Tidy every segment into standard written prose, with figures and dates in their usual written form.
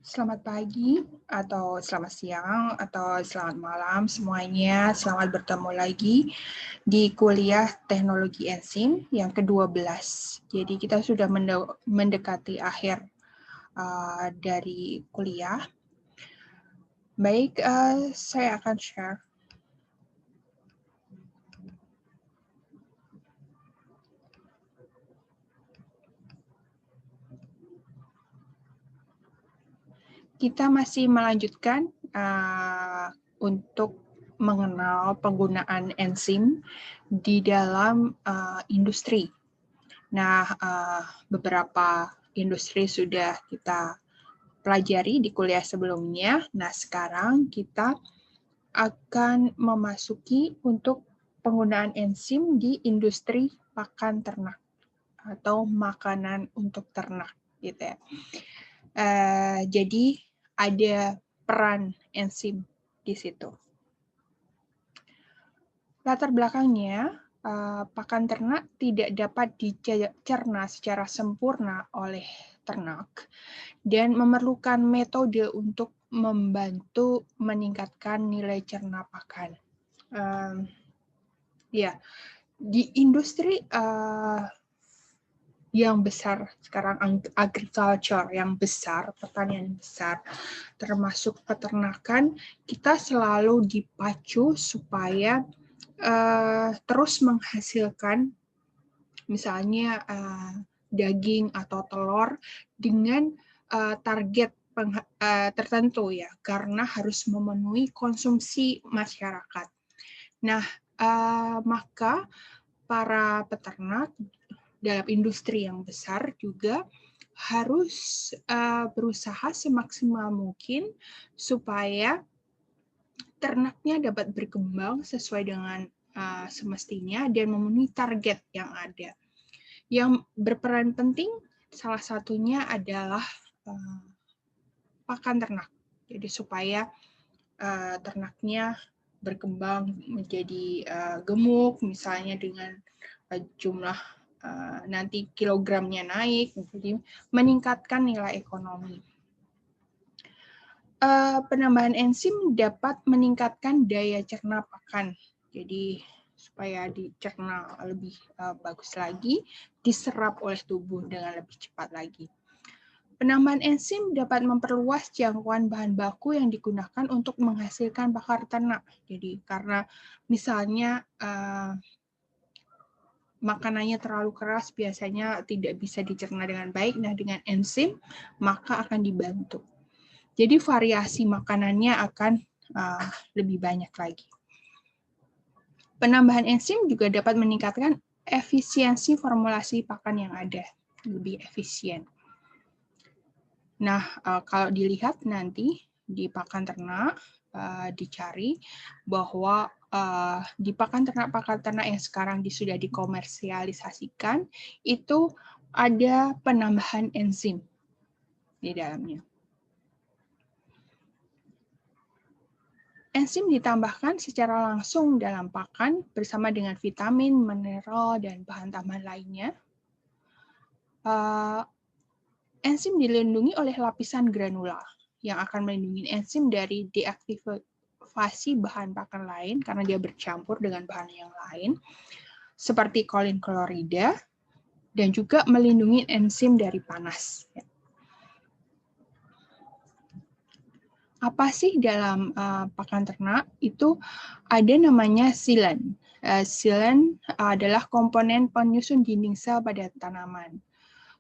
Selamat pagi, atau selamat siang, atau selamat malam semuanya. Selamat bertemu lagi di kuliah Teknologi Enzim yang ke-12. Jadi kita sudah mendekati akhir dari kuliah. Baik, saya akan share. Kita masih melanjutkan untuk mengenal penggunaan enzim di dalam industri. Nah, beberapa industri sudah kita pelajari di kuliah sebelumnya. Nah, sekarang kita akan memasuki untuk penggunaan enzim di industri pakan ternak atau makanan untuk ternak, gitu ya. Jadi ada peran enzim di situ. Latar belakangnya, pakan ternak tidak dapat dicerna secara sempurna oleh ternak dan memerlukan metode untuk membantu meningkatkan nilai cerna pakan. Ya, di industri yang besar sekarang, agriculture yang besar, pertanian besar, termasuk peternakan, kita selalu dipacu supaya terus menghasilkan misalnya daging atau telur dengan target tertentu ya, karena harus memenuhi konsumsi masyarakat. Nah, maka para peternak dalam industri yang besar juga harus berusaha semaksimal mungkin supaya ternaknya dapat berkembang sesuai dengan semestinya dan memenuhi target yang ada. Yang berperan penting salah satunya adalah pakan ternak. Jadi supaya ternaknya berkembang menjadi gemuk, misalnya dengan jumlah nanti kilogramnya naik, jadi meningkatkan nilai ekonomi. Penambahan enzim dapat meningkatkan daya cerna pakan, jadi supaya dicerna lebih bagus lagi, diserap oleh tubuh dengan lebih cepat lagi. Penambahan enzim dapat memperluas jangkauan bahan baku yang digunakan untuk menghasilkan pakan ternak. Jadi karena misalnya makanannya terlalu keras, biasanya tidak bisa dicerna dengan baik. Nah, dengan enzim maka akan dibantu. Jadi variasi makanannya akan lebih banyak lagi. Penambahan enzim juga dapat meningkatkan efisiensi formulasi pakan yang ada, lebih efisien. Nah, kalau dilihat nanti di pakan ternak, dicari bahwa di pakan ternak yang sekarang sudah dikomersialisasikan, itu ada penambahan enzim di dalamnya. Enzim ditambahkan secara langsung dalam pakan bersama dengan vitamin, mineral, dan bahan tambahan lainnya. Enzim dilindungi oleh lapisan granula yang akan melindungi enzim dari deaktivasi bahan pakan lain karena dia bercampur dengan bahan yang lain, seperti kolin klorida, dan juga melindungi enzim dari panas. Apa sih dalam pakan ternak? Itu ada namanya silan. Silan adalah komponen penyusun dinding sel pada tanaman.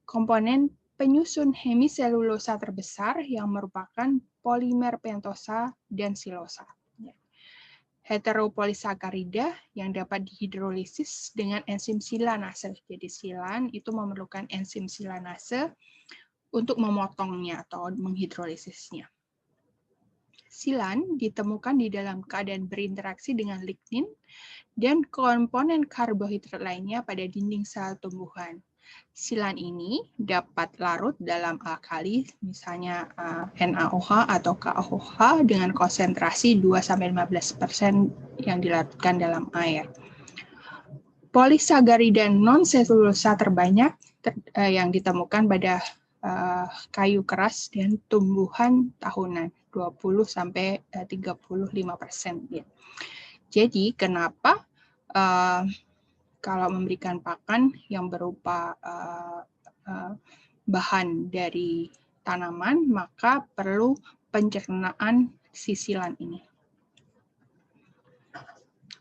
Komponen penyusun hemiselulosa terbesar yang merupakan polimer pentosa dan silosa. Heteropolisakarida yang dapat dihidrolisis dengan enzim silanase. Jadi silan itu memerlukan enzim silanase untuk memotongnya atau menghidrolisisnya. Silan ditemukan di dalam keadaan berinteraksi dengan lignin dan komponen karbohidrat lainnya pada dinding sel tumbuhan. Silan ini dapat larut dalam alkali, misalnya NaOH atau KOH dengan konsentrasi 2-15% yang dilarutkan dalam air. Polisagarida non-selulosa terbanyak yang ditemukan pada kayu keras dan tumbuhan tahunan 20-35%. Ya. Jadi kenapa kalau memberikan pakan yang berupa bahan dari tanaman, maka perlu pencernaan sisilan ini.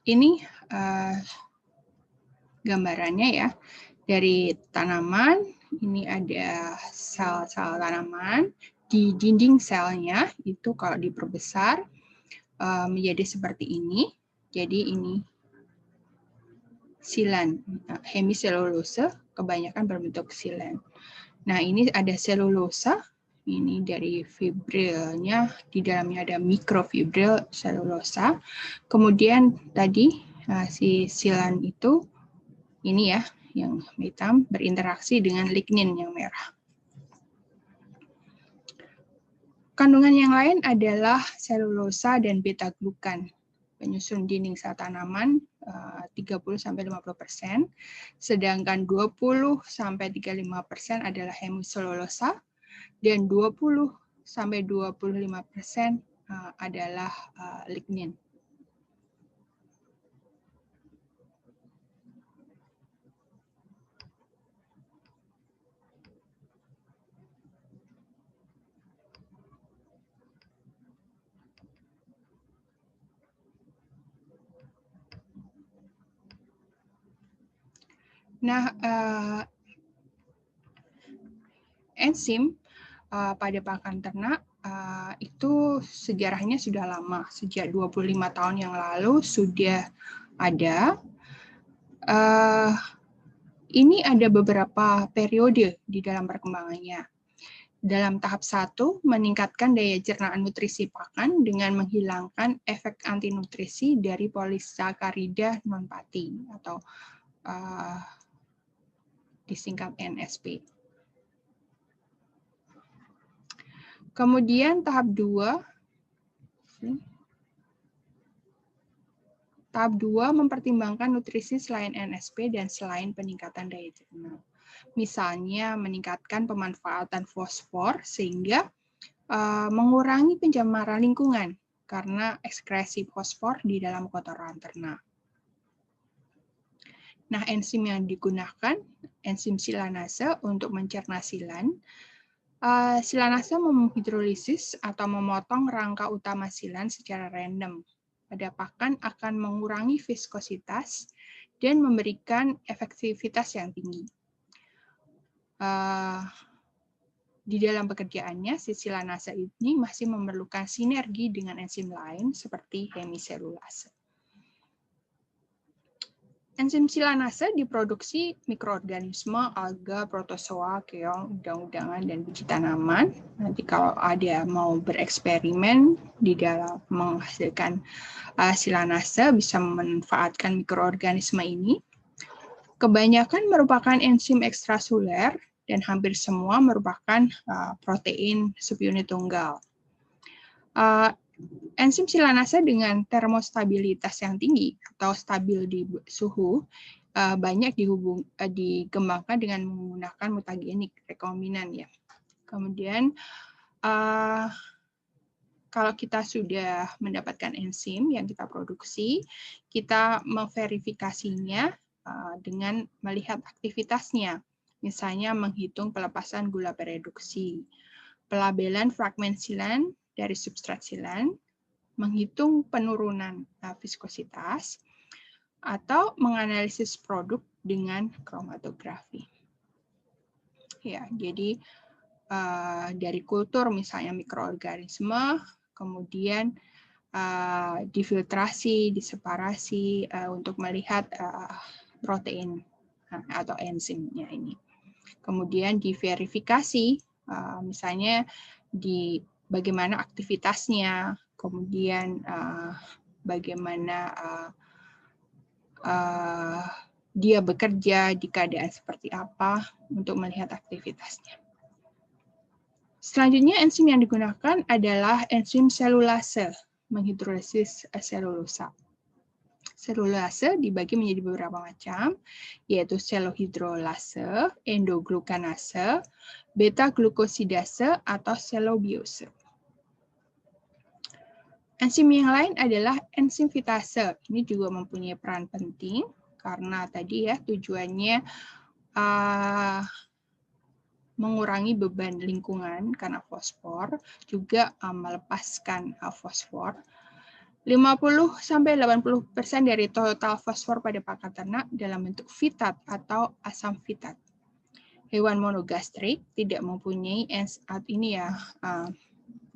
Ini gambarannya ya, dari tanaman, ini ada sel-sel tanaman, di dinding selnya itu kalau diperbesar menjadi seperti ini, jadi ini silan, hemiselulose kebanyakan berbentuk silan. Nah, ini ada selulosa, ini dari fibrilnya, di dalamnya ada mikrofibril selulosa. Kemudian tadi si silan itu, ini ya, yang hitam, berinteraksi dengan lignin yang merah. Kandungan yang lain adalah selulosa dan beta-glukan. Penyusun dinding sel tanaman 30-50%, sedangkan 20-35% adalah hemiselulosa, dan 20-25% adalah lignin. Nah, enzim pada pakan ternak itu sejarahnya sudah lama, sejak 25 tahun yang lalu sudah ada. Ini ada beberapa periode di dalam perkembangannya. Dalam tahap 1, meningkatkan daya cernaan nutrisi pakan dengan menghilangkan efek antinutrisi dari polisakarida non-pati atau disingkat NSP. Kemudian tahap 2 mempertimbangkan nutrisi selain NSP dan selain peningkatan daya cerna. Misalnya meningkatkan pemanfaatan fosfor sehingga mengurangi pencemaran lingkungan karena ekskresi fosfor di dalam kotoran ternak. Nah, enzim yang digunakan, enzim silanase untuk mencerna silan. Silanase menghidrolisis atau memotong rangka utama silan secara random. Pada pakan akan mengurangi viskositas dan memberikan efektivitas yang tinggi. Di dalam pekerjaannya, si silanase ini masih memerlukan sinergi dengan enzim lain seperti hemiselulase. Enzim silanase diproduksi mikroorganisme, alga, protozoa, keong, udang-udangan, dan biji tanaman. Nanti kalau ada mau bereksperimen di dalam menghasilkan silanase, bisa memanfaatkan mikroorganisme ini. Kebanyakan merupakan enzim ekstraseluler dan hampir semua merupakan protein subunit tunggal. Enzim silanase dengan termostabilitas yang tinggi atau stabil di suhu banyak dikembangkan dengan menggunakan mutagenik rekombinan ya. Kemudian kalau kita sudah mendapatkan enzim yang kita produksi, kita memverifikasinya dengan melihat aktivitasnya. Misalnya menghitung pelepasan gula pereduksi, pelabelan fragmen silan dari substrat silan, menghitung penurunan viskositas, atau menganalisis produk dengan kromatografi. Ya, jadi dari kultur misalnya mikroorganisme, kemudian difiltrasi, diseparasi untuk melihat protein atau enzimnya ini. Kemudian diverifikasi, misalnya di bagaimana aktivitasnya, kemudian bagaimana dia bekerja di keadaan seperti apa untuk melihat aktivitasnya. Selanjutnya enzim yang digunakan adalah enzim selulase menghidrolisis selulosa. Selulase dibagi menjadi beberapa macam, yaitu selohidrolase, endoglukanase, beta-glukosidase, atau selobiose. Enzim yang lain adalah enzim fitase. Ini juga mempunyai peran penting karena tadi ya tujuannya mengurangi beban lingkungan karena fosfor, juga melepaskan fosfor. 50-80% dari total fosfor pada pakan ternak dalam bentuk fitat atau asam fitat. Hewan monogastrik tidak mempunyai ini ya,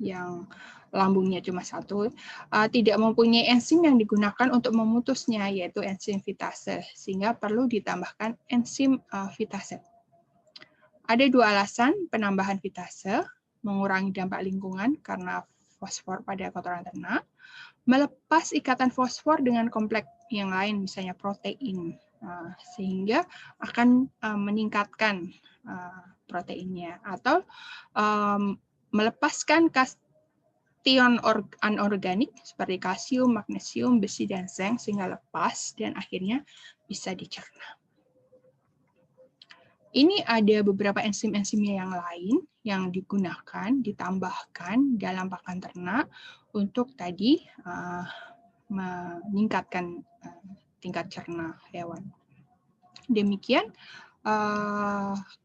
yang lambungnya cuma satu, tidak mempunyai enzim yang digunakan untuk memutusnya, yaitu enzim fitase, sehingga perlu ditambahkan enzim fitase. Ada dua alasan penambahan fitase: mengurangi dampak lingkungan karena fosfor pada kotoran ternak, melepas ikatan fosfor dengan kompleks yang lain, misalnya protein, sehingga akan meningkatkan proteinnya, atau melepaskan kation anorganik seperti kalsium, magnesium, besi, dan zinc, sehingga lepas dan akhirnya bisa dicerna. Ini ada beberapa enzim-enzimnya yang lain yang digunakan, ditambahkan dalam pakan ternak untuk tadi meningkatkan tingkat cerna hewan. Demikian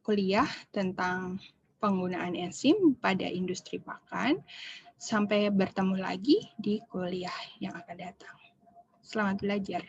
kuliah tentang penggunaan enzim pada industri pakan. Sampai bertemu lagi di kuliah yang akan datang. Selamat belajar.